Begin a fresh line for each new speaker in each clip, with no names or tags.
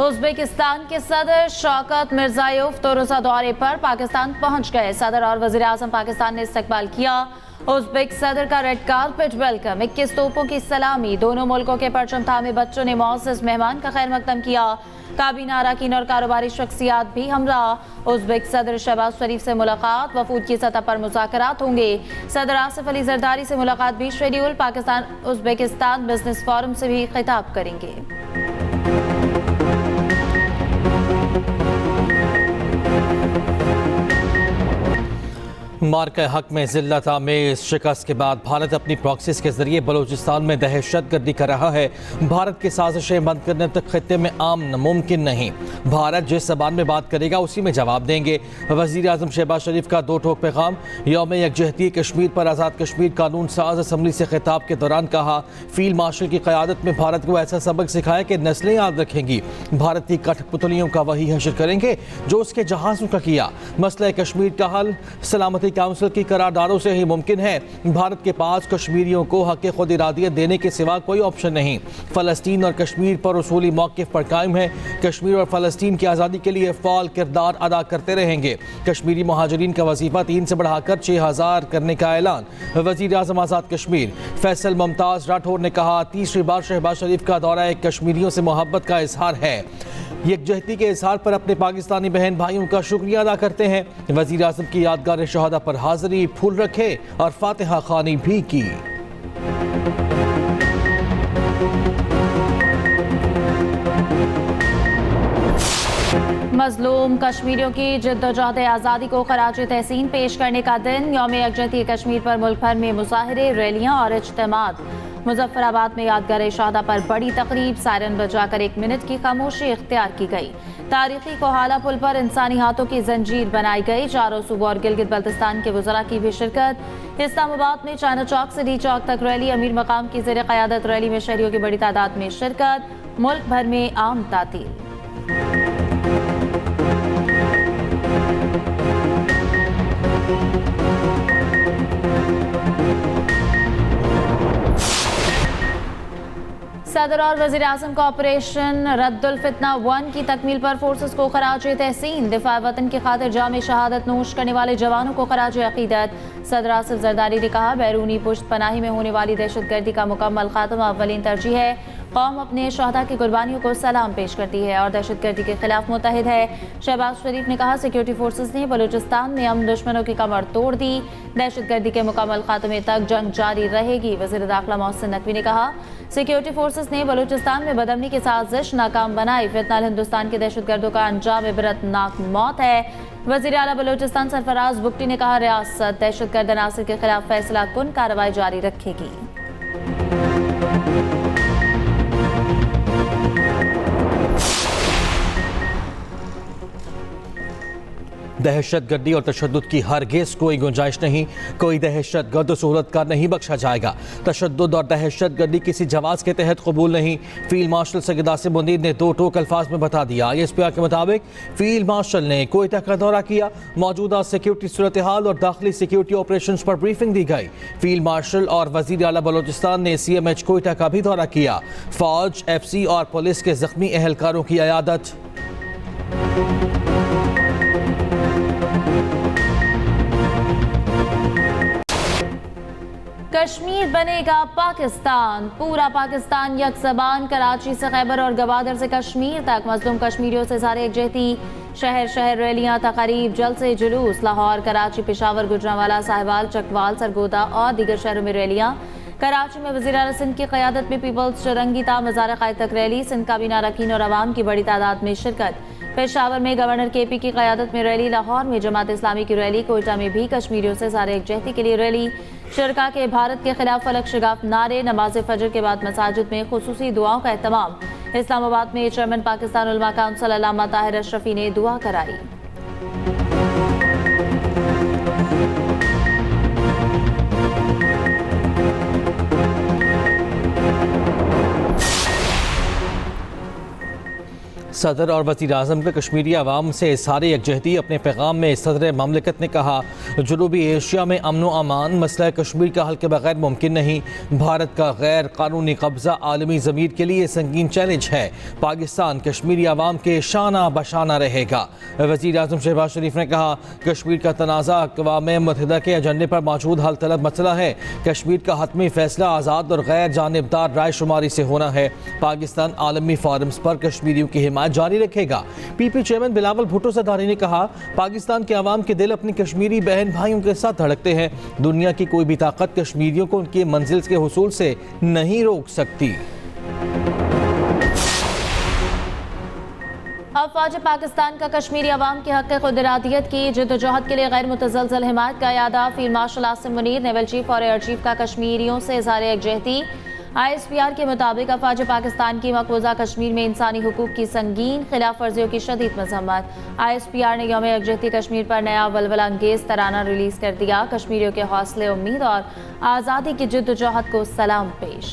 Uzbekistan के सदर शौकत मिर्ज़ायोव तो रोज़ा दौरे पर पाकिस्तान पहुंच गए। सदर और वज़ीर आज़म पाकिस्तान ने इस्तकबाल किया। उज़्बेक सदर का रेड कारपेट वेलकम, 21 तोपों की सलामी, दोनों मुल्कों के परचम थामे बच्चों ने मौजूद मेहमान का खैर मकदम किया। काबीना अरकान और कारोबारी शख्सियात भी हमरा। उज़्बेक सदर शहबाज शरीफ से मुलाकात, वफूद की सतह पर मुज़ाकरात होंगे। सदर आसिफ अली जरदारी से मुलाकात भी schedule. Pakistan Uzbekistan business forum से भी खिताब करेंगे।
मार्का हक में जिल्लत आमेज़ शिकस्त के बाद भारत अपनी प्रॉक्सिस के जरिए बलूचिस्तान में दहशतगर्दी कर रहा है। भारत की साजिशें बंद करने तक खत्ते में आमन मुमकिन नहीं। भारत जिस ज़बान में बात करेगा उसी में जवाब देंगे। वज़ीर आज़म शहबाज शरीफ का दो टोक पैगाम। यौम यकजहती कश्मीर पर आज़ाद कश्मीर कानून साज असम्बली से खिताब के दौरान कहा, फील्ड मार्शल की क़यादत में भारत को ऐसा सबक सिखाया कि नस्लें याद रखेंगी। भारत की कठपुतलियों का वही हशर करेंगे जो उसके जहाज़ों का किया। मसला कश्मीर का हल सलामती काउंसिल की करारदादों से ही मुमकिन है। भारत के पास कश्मीरियों को हक खुद इरादियत देने के सिवा कोई ऑप्शन नहीं। फ़लस्तीन और कश्मीर पर उसूली मौक़िफ़ पर कायम है। कश्मीर और फ़लस्तीन की आज़ादी के लिए फ़ाल किरदार अदा करते रहेंगे। कश्मीरी महाजरीन का वजीफ़ा 3 से बढ़ाकर 6000 करने का ऐलान। वज़ीर आज़म आज़ाद कश्मीर फैसल मुमताज़ राठौर ने कहा, तीसरी बार शहबाज शरीफ का दौरा कश्मीरियों से मोहब्बत का इजहार है। यकजहती के इजहार पर अपने पाकिस्तानी बहन भाइयों का शुक्रिया अदा करते हैं। वज़ीर आज़म की यादगार शहादा पर हाज़री, फूल रखे और फातिहा खानी भी की।
मजलूम कश्मीरियों की जद्दोजहद आज़ादी को खराज तहसीन पेश करने का दिन। यौम यकजहती कश्मीर पर मुल्क भर में मुजाहरे, रैलियां और इज्तिमात। मुजफ्फराबाद में यादगार शहादा पर बड़ी तकरीब, सायरन बजाकर 1 मिनट की खामोशी इख्तियार की गई। तारीखी कोहाला पुल पर इंसानी हाथों की जंजीर बनाई गई। चारों सूबों और गिलगित बल्तिस्तान के वज़रा की भी शिरकत। इस्लामाबाद में चाइना चौक से डी चौक तक रैली, अमीर मकाम की ज़ेर क़यादत रैली में शहरियों की बड़ी तादाद में शिरकत। मुल्क भर में आम तातील। सदर और वज़ीर आज़म का ऑपरेशन रद्दुल फितना 1 की तकमील पर फोर्सेस को खराज तहसीन। दिफा वतन की खातिर जाम शहादत नोश करने वाले जवानों को खराज अकीदत। सदर आसिफ जरदारी ने कहा, बैरूनी पुश्त पनाही में होने वाली दहशतगर्दी का मुकम्मल खात्मा अव्वलीन तरजीह है। कौम अपने शहदा की कुर्बानियों को सलाम पेश करती है और दहशतगर्दी के खिलाफ मुतहिद है। शहबाज शरीफ ने कहा, सिक्योरिटी फोर्सेस ने बलूचिस्तान में अमन दुश्मनों की कमर तोड़ दी। दहशतगर्दी के मुकम्मल खात्मे तक जंग जारी रहेगी। वज़ीर दाखिला मोहसिन नकवी ने कहा, सिक्योरिटी फोर्सेस ने बलूचिस्तान में बदअमनी की साजिश नाकाम बनाई। फितनाल हिंदुस्तान के दहशतगर्दों का अंजाम इबरतनाक मौत है। वज़ीर आला बलूचिस्तान सरफराज बुगटी ने कहा, रियासत दहशतगर्द अनासर के खिलाफ फैसला कुन कार्रवाई जारी रखेगी।
दहशतगर्दी और तशद्दुद की हरगिज़ कोई गुंजाइश नहीं। कोई दहशतगर्द सहूलत का नहीं बख्शा जाएगा। तशद्दुद और दहशतगर्दी किसी जवाज़ के तहत कबूल नहीं। फील्ड मार्शल सैयद आसिम मुनीर ने दो टोक अल्फाज में बता दिया। ISPR के मुताबिक फील्ड मार्शल ने कोयटा का दौरा किया। मौजूदा सिक्योरिटी सूरत हाल और दाखिली सिक्योरिटी ऑपरेशन पर ब्रीफिंग दी गई। फील्ड मार्शल और वज़ीर आला बलूचिस्तान ने CMH कोयटा का भी दौरा किया। फौज, FC और पुलिस के जख्मी एहलकारों की अयादत।
कश्मीर बनेगा पाकिस्तान, पूरा पाकिस्तान यकज़बान। कराची से खैबर और गवादर से कश्मीर तक मज़लूम कश्मीरियों से ज़ारे यकजहती। शहर शहर रैलियां, तकारीब, जलसे जुलूस। लाहौर, कराची, पेशावर, गुजरांवाला, साहिवाल, चकवाल, सरगोदा और दीगर शहरों में रैलियां। कराची में वज़ीर आला सिंध की क़यादत में पीपल्स चौरंगी ता मज़ार क़ायद तक रैली। सिंध काबीना अरकान और अवाम की बड़ी तादाद में शिरकत। पेशावर में गवर्नर KP की क़यादत में रैली। लाहौर में जमात इस्लामी की रैली। कोयटा में भी कश्मीरियों से ज़ारे यकजहती के लिए रैली। शुरका के भारत के खिलाफ फलक शिगाफ नारे। नमाज फजर के बाद मसाजिद में खुसूसी दुआओं का एहतमाम। इस्लामाबाद में चेयरमैन पाकिस्तान उलमा काउंसिल अल्लामा ताहिर अशरफी ने दुआ कराई।
सदर और वज़ीर आज़म का कश्मीरी अवाम से इज़हार यकजहती। अपने पैगाम में सदर ममलिकत ने कहा, जनूबी एशिया में अमन व अमान मसला कश्मीर का हल के बगैर मुमकिन नहीं। भारत का गैर कानूनी कब्ज़ा आलमी ज़मीर के लिए संगीन चैलेंज है। पाकिस्तान कश्मीरी अवाम के शाना बशाना रहेगा। वज़ीर आज़म शहबाज शरीफ ने कहा, कश्मीर का तनाज़ा अक़वाम मुत्तहिदा के एजेंडे पर मौजूद हल तलब मसला है। कश्मीर का हतमी फैसला आज़ाद और गैर जानिबदार राय शुमारी से होना है। पाकिस्तान आलमी फोरम्स पर कश्मीरियों की हिमायत जारी रखेगा। पीपी चेयरमैन बिलावल भुट्टो ज़रदारी ने कहा, पाकिस्तान के अवाम के दिल अपनी कश्मीरी बहन भाइयों के साथ धड़कते हैं। दुनिया की कोई भी ताकत कश्मीरियों को उनकी मंजिल के हुसूल से नहीं रोक सकती।
अफवाज पाकिस्तान का कश्मीरी अवाम के हक़ खुद इरादियत की जद्दोजहद के लिए गैर मुतज़लज़ल हिमायत का यादा। Field marshal Asim Munir, naval chief और एयर चीफ का कश्मीरियों से इज़हार यकजहती। ISPR के मुताबिक अफवाज पाकिस्तान की मकबूजा कश्मीर में इंसानी हुकूक की संगीन खिलाफ वर्जियों की शदीद मजम्मत। ISPR ने यौम यकजहती कश्मीर पर नया वलवला अंगेज तराना रिलीज कर दिया। कश्मीरियों के हौसले, उम्मीद और आज़ादी की जद्दोजहद को सलाम पेश।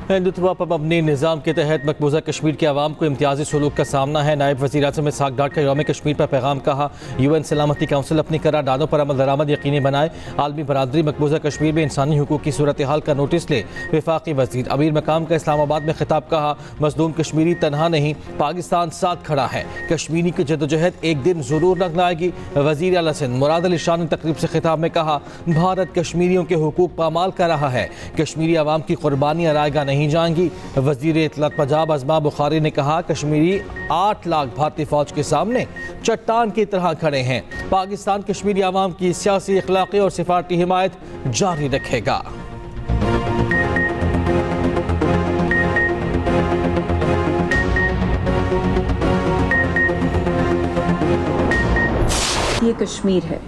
हिंदुत्व पर मबनी निज़ाम के तहत मकबूजा कश्मीर के अवाम को इम्तियाजी सलूक का सामना है। नायब वज़ीर आज़म इसहाक़ डार का यौम कश्मीर पर पैगाम कहा, UN सलामती काउंसिल अपनी करारदादों पर अमल दरामद यकीनी बनाए। आलमी बरादरी मकबूजा कश्मीर में इंसानी हुकूक की सूरत हाल का नोटिस ले। वफाकी वज़ीर अमीर मकाम का इस्लामाबाद में खिताब कहा, मज़लूम कश्मीरी तनहा नहीं, पाकिस्तान साथ खड़ा है। कश्मीरी की जदोजहद एक दिन ज़रूर रंग लाएगी। वज़ीर आला सिंध मुराद अली शाह ने तकरीब से खिताब में कहा, भारत कश्मीरियों के हुकूक पामाल कर रहा है। कश्मीरी अवाम की कुर्बानियाँ रायगा नहीं जाएंगी। वजीर इत्तलात पंजाब अज़मा बुखारी ने कहा, कश्मीरी 8 लाख भारतीय फौज के सामने चट्टान की तरह खड़े हैं। पाकिस्तान कश्मीरी अवाम की सियासी, अखलाकी और सिफारती हिमायत जारी रखेगा।
ये कश्मीर है।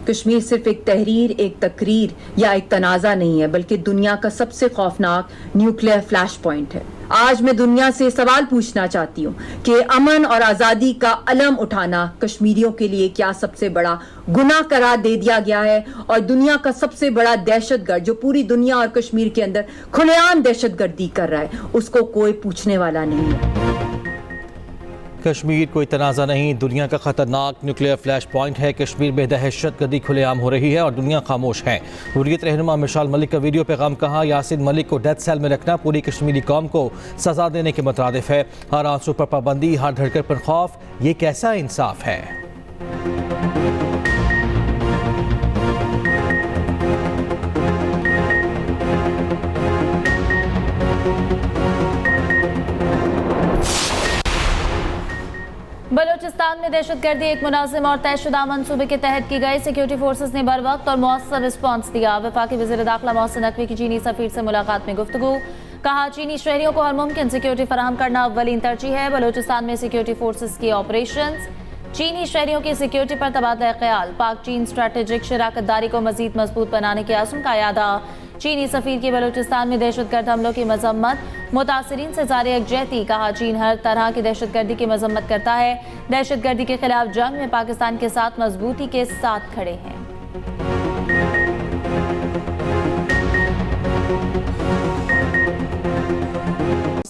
कश्मीर सिर्फ एक तहरीर, एक तकरीर या एक तनाज़ा नहीं है, बल्कि दुनिया का सबसे खौफनाक न्यूक्लियर फ्लैश पॉइंट है। आज मैं दुनिया से सवाल पूछना चाहती हूँ कि अमन और आज़ादी का अलम उठाना कश्मीरियों के लिए क्या सबसे बड़ा गुनाह करार दे दिया गया है? और दुनिया का सबसे बड़ा दहशतगर्द जो पूरी दुनिया और कश्मीर के अंदर खुलेआम दहशतगर्दी कर रहा है, उसको कोई पूछने वाला नहीं है।
कश्मीर कोई तनाज़ा नहीं, दुनिया का खतरनाक न्यूक्लियर फ्लैश पॉइंट है। कश्मीर में दहशतगर्दी खुलेआम हो रही है और दुनिया खामोश है। हुर्रियत रहनुमा मिशाल मलिक का वीडियो पैगाम कहा, यासिन मलिक को डेथ सेल में रखना पूरी कश्मीरी कौम को सजा देने के मुतारिफ है। हर आंसू पर पाबंदी, हर धड़कन पर खौफ, ये कैसा इंसाफ है?
बलूचिस्तान में दहशतगर्दी एक मुनाजिम और तयशुदा मंसूबे के तहत की गई। सिक्योरिटी फोर्सेस ने बर वक्त और मौसर रिस्पॉन्स दिया। वफाकी वज़ीर दाखिला मोहसिन नकवी की चीनी सफीर से मुलाकात में गुफ्तगू। कहा, चीनी शहरियों को हर मुमकिन सिक्योरिटी फराहम करना अव्वलीन तरजीह है। बलूचिस्तान में सिक्योरिटी फोर्सेस की ऑपरेशंस, चीनी शहरियों की सिक्योरिटी पर तबादला ख्याल, पाक चीन स्ट्रेटेजिक शराकतदारी को मजीद मजबूत बनाने के अज़्म का यादा। चीनी सफीर की बलूचिस्तान में दहशतगर्द हमलों की मजम्मत, मुतासरीन से ज़ाहिर यकजहती। कहा, चीन हर तरह की दहशतगर्दी की मजम्मत करता है। दहशतगर्दी के खिलाफ जंग में पाकिस्तान के साथ मजबूती के साथ खड़े हैं।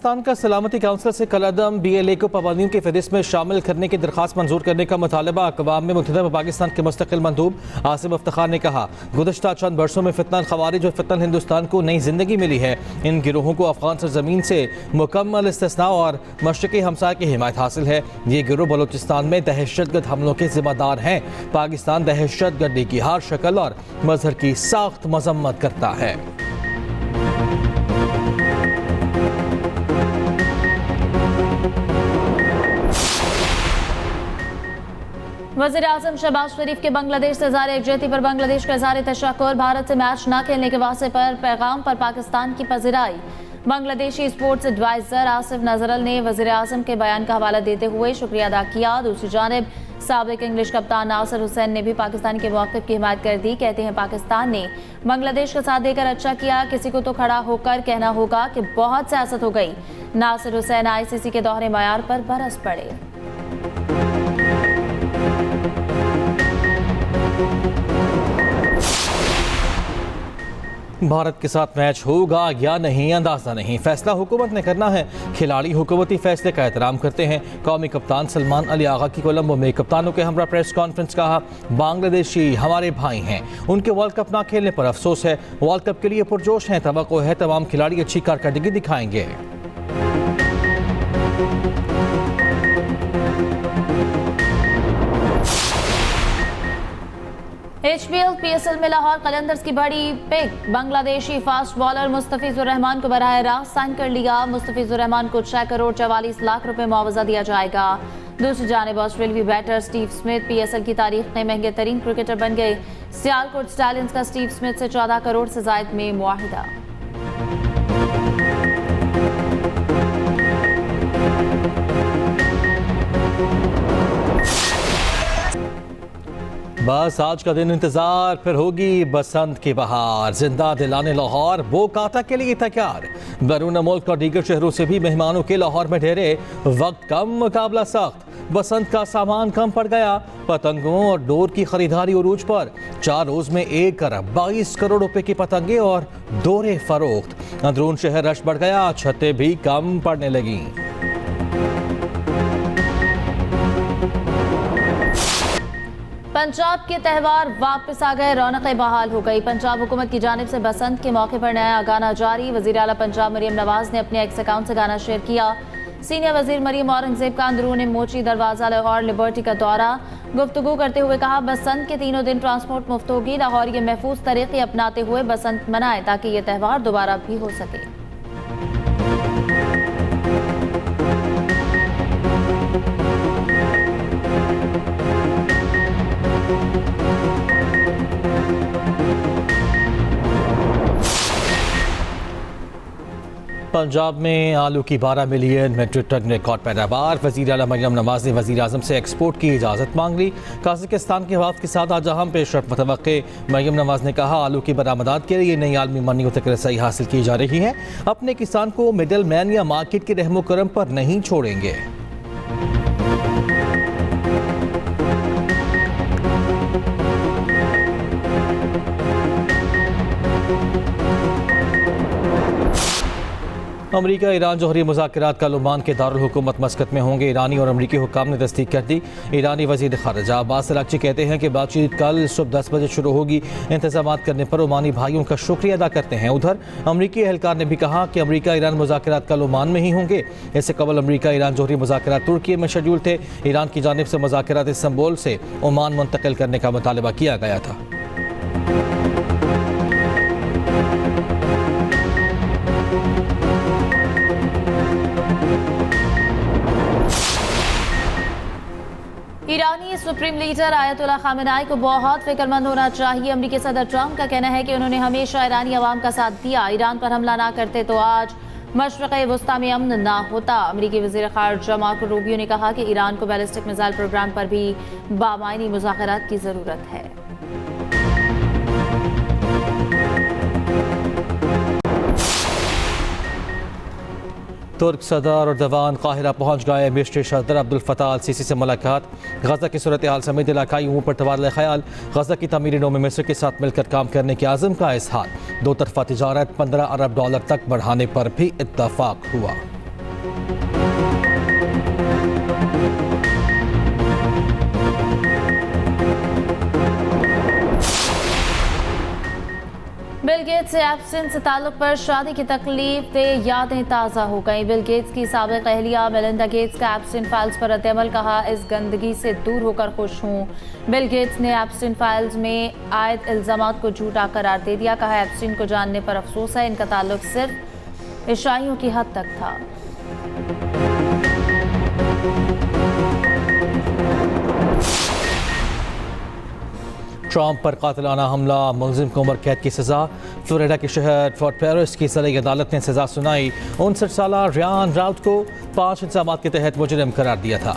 पाकिस्तान का सलामती काउंसिल से कलअदम BLA को पाबंदियों की फहरिस्त में शामिल करने की दरख्वास्त मंजूर करने का मुतालबा। अक़वाम मुत्तहिदा में पाकिस्तान के मुस्तकिल मंदूब आसिम इफ्तिखार ने कहा, गुज़श्ता चंद बरसों में फितनल ख़वारिज और फितनल हिंदुस्तान को नई जिंदगी मिली है। इन गिरोहों को अफगान सरजमीन से मुकम्मल इस्तिस्ना और मशरक़ी हमसाया की हिमायत हासिल है। ये गिरोह बलूचिस्तान में दहशतगर्द हमलों के जिम्मेदार हैं। पाकिस्तान दहशतगर्दी की हर शक्ल और मजहर की सख्त मजम्मत करता है।
वज़ीर आज़म शहबाज शरीफ के बांग्लादेश से इज़हार यकजहती पर बांग्लादेश का इज़हार तशक्कुर। भारत से मैच न खेलने के वास्ते पर पैगाम पर पाकिस्तान की पज़िराई। बांग्लादेशी स्पोर्ट्स एडवाइज़र आसिफ नज़रल ने वज़ीर आज़म के बयान का हवाला देते हुए शुक्रिया अदा किया। दूसरी जानिब साबिक इंग्लिश कप्तान नासिर हुसैन ने भी पाकिस्तान के मौक़िफ़ की हिमायत कर दी। कहते हैं, पाकिस्तान ने बांग्लादेश का साथ देकर अच्छा किया। किसी को तो खड़ा होकर कहना होगा कि बहुत सियासत हो गई। नासिर हुसैन ICC के दोहरे मयार पर बरस पड़े।
भारत के साथ मैच होगा या नहीं अंदाजा नहीं, फैसला हुकूमत ने करना है। खिलाड़ी हुकूमती फैसले का एहतराम करते हैं। कौमी कप्तान सलमान अली आगा की कोलंबो में कप्तानों के हमरा प्रेस कॉन्फ्रेंस। कहा, बांग्लादेशी हमारे भाई हैं, उनके वर्ल्ड कप ना खेलने पर अफसोस है। वर्ल्ड कप के लिए पुरजोश हैं, तवक्को है तमाम खिलाड़ी अच्छी कारकर्दगी दिखाएंगे।
HBL PSL में लाहौर कलंदर्स की बड़ी pick, Bangladeshi fast bowler Mustafizur Rahman को बराह रास्त साइन कर लिया। मुस्तफिजुर रहमान को 6 करोड़ 44 लाख रुपए मुआवजा दिया जाएगा। दूसरी जानिब ऑस्ट्रेलियावी बैटर स्टीव स्मिथ PSL की तारीख में महंगे तरीन क्रिकेटर बन गए। सियालकोट स्टैलियंस का स्टीव स्मिथ से 14 करोड़ से जायद में मुआहिदा।
बस आज का दिन इंतजार, फिर होगी बसंत की बहार। जिंदा दिलाने लाहौर बोकाता के लिए तैयार। बैरून मुल्क और दीगर शहरों से भी मेहमानों के लाहौर में ढेरे। वक्त कम, मुकाबला सख्त। बसंत का सामान कम पड़ गया। पतंगों और डोर की खरीदारी उरूज पर। 4 रोज में 1 अरब 22 करोड़ रुपए की पतंगे और डोरे फरोख्त। अंदरून शहर रश बढ़ गया, छतें भी कम पड़ने लगी।
पंजाब के त्यौहार वापस आ गए, रौनकें बहाल हो गई। पंजाब हुकूमत की जानिब से बसंत के मौके पर नया गाना जारी। वज़ीर आला पंजाब मरियम नवाज ने अपने एक्स अकाउंट से गाना शेयर किया। सीनियर वजीर मरियम औरंगजेब का अंदरून मोची दरवाजा लाहौर लिबर्टी का दौरा। गुफ्तगू करते हुए कहा, बसंत के तीनों दिन ट्रांसपोर्ट मुफ्त होगी। लाहौर ये महफूज तरीके अपनाते हुए बसंत मनाए ताकि ये त्यौहार दोबारा भी हो सके।
पंजाब में आलू की 12 मिलियन मेट्रिक टन रिकॉर्ड पैदावार। वज़ीर आला मरियम नवाज ने वज़ीर आज़म से एक्सपोर्ट की इजाज़त मांग ली। काज़ाकिस्तान के वफ़द के साथ आज अहम पेशरफ मुतवक्के। मरियम नवाज ने कहा, आलू की बरामदात के लिए नई आलमी मंडियों तक रसाई हासिल की जा रही है। अपने किसान को मिडल मैन या मार्केट के रहमो करम पर नहीं छोड़ेंगे। अमरीका ईरान जौहरी मुज़ाकरात कल ओमान के दारुल हुकूमत मस्कत में होंगे। ईरानी और अमरीकी हुक्काम ने तस्दीक कर दी। ईरानी वज़ीर ख़ारिजा अब्बास अराग़ची कहते हैं कि बातचीत कल सुबह 10 बजे शुरू होगी। इंतज़ाम करने पर ओमानी भाइयों का शुक्रिया अदा करते हैं। उधर अमरीकी एहलकार ने भी कहा कि अमरीका ईरान मुज़ाकरात कल ओमान में ही होंगे। इससे कबल अमरीका ईरान जौहरी मुज़ाकरात तुर्की में शेड्यूल थे। ईरान की जानिब से मुज़ाकरात इस्तांबुल से ओमान मुंतकिल करने का मुतालबा किया गया था।
ईरानी सुप्रीम लीडर आयतुल्लाह खामेनेई को बहुत फिक्रमंद होना चाहिए। अमरीकी सदर ट्रंप का कहना है कि उन्होंने हमेशा ईरानी अवाम का साथ दिया। ईरान पर हमला ना करते तो आज मशरिक़ वस्ता में अमन ना होता। अमरीकी वज़ीर ख़ारिजा मार्को रूबियो ने कहा कि ईरान को बैलिस्टिक मिसाइल प्रोग्राम पर भी बामायनी मुज़ाकरात की ज़रूरत है।
तुर्क सदर अर्दवान काहिरा पहुंच गए। मिस्र सदर अब्दुल फताह अल सीसी से मुलाकात। गजा की सूरत हाल समेत इलाकाई उमूर पर तबादला ख्याल। गजा की तमीरी नौ में मिस्र के साथ मिलकर काम करने के आज़म का इजहार। 2 तरफ़ा तिजारत $15 अरब तक बढ़ाने पर भी इत्तफाक हुआ।
बिल गेट्स से एप्स्टीन से ताल्लुक पर शादी की तकलीफ दे यादें ताज़ा हो गई। बिल गेट्स की साबिक़ अहलिया मेलिंडा गेट्स का एप्स्टीन फाइल्स पर रद्द-ए-अमल। कहा, इस गंदगी से दूर होकर खुश हूँ। बिल गेट्स ने एप्स्टीन फाइल्स में आयद इल्ज़ामात को झूठा करार दे दिया। कहा, एप्स्टीन को जानने पर अफसोस है, इनका ताल्लुक सिर्फ ईसाइयों की हद तक था।
ट्रंप पर कातिलाना हमला, मुलजिम को उम्र कैद की सजा। फ्लोरिडा के शहर फोर्ट पेरिस की ज़िला अदालत ने सजा सुनाई। 59 साला रियान राउत को 5 इल्ज़ामात के तहत मुजरिम करार दिया था।